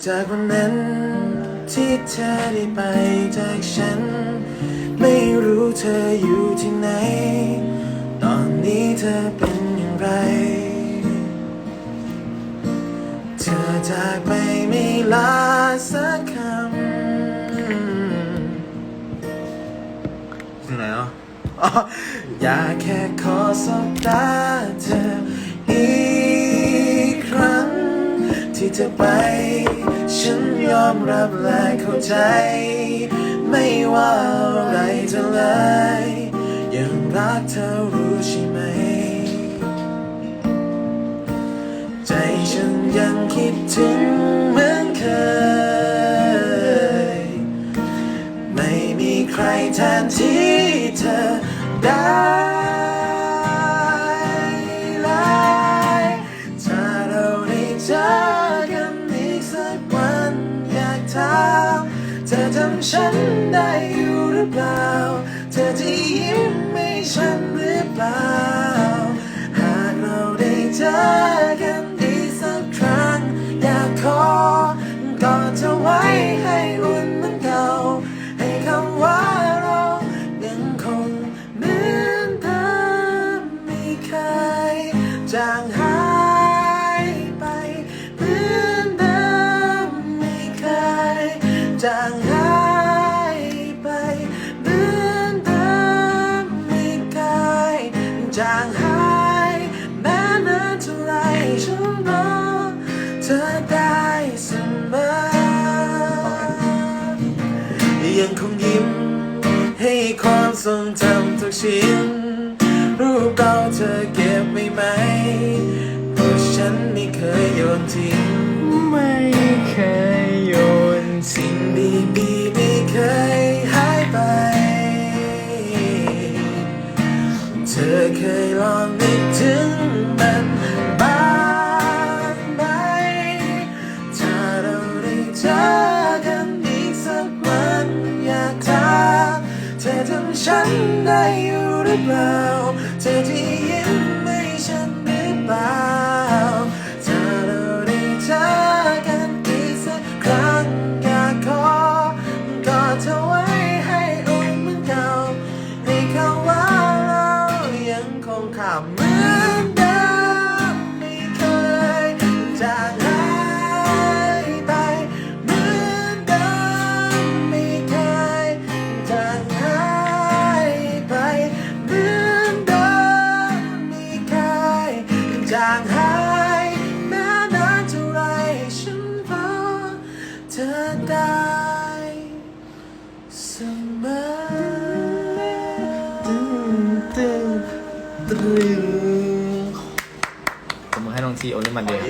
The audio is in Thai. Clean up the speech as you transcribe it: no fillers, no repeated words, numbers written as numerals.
จากวันนั้นที่เธอได้ไปจากฉันไม่รู้เธออยู่ที่ไหนตอนนี้เธอเป็นอย่างไรเธอจากไปไม่ลาสักคำไหนอ่ะอยากแค่ขอสบตาเธออีกครั้งที่เธอไปฉันยอมรับและเข้าใจไม่ว่าอะไรเธอเลยยังรักเธอรู้ใช่ไหมใจฉันยังคิดถึงเหมือนเคยไม่มีใครแทนที่เธอได้เลยถ้าเราได้เจอกันอีกสักวันอยากถามเธอจำฉันได้อยู่หรือเปล่าเธอจะยิ้มให้ฉันหรือเปล่าหากเราได้เจอกันอีกสักครั้งอยากขอกอดเธอไว้ให้อุ่นเหมือนเก่าให้คำว่าเรายังคงเหมือนเดิมไม่เคยจางหายไปเหมือนเดิมไม่เคยจางหายไปเหมือนเดิมไม่เคยจางหายแม้นานเท่าไรฉันรอเธอได้เสมอยังคงยิ้มให้ความทรงจำทุกชิ้นรูปเราเธอเก็บไว้ไหมเพราะฉันไม่เคยโยนทิ้งไม่เคยโยนสิ่งดีๆไม่เคยหายไปเธอเคยลองนึกถึงมันบ้างไหมถ้าเราได้เจอกันอีกสักวันอยากถามเธอจำฉันได้อยู่หรือเปล่าเธอที่ยิ้มให้ฉันหรือเปล่าถ้าเราได้เจอกันอีกสักครั้งอยากขอกอดเธอไว้ให้อุ่นเหมือนเก่าให้คำว่าเรายังคงขาดเหมือนเดิมไม่เคยจางหายไปเหมือนเดิมไม่เคยจางหายไปเหมือนเดิมไม่เคยจางหายแม้นานเท่าไรฉันรอเธอได้เสมอตึงผมมาให้น้องทีโอเล่นมันเดียว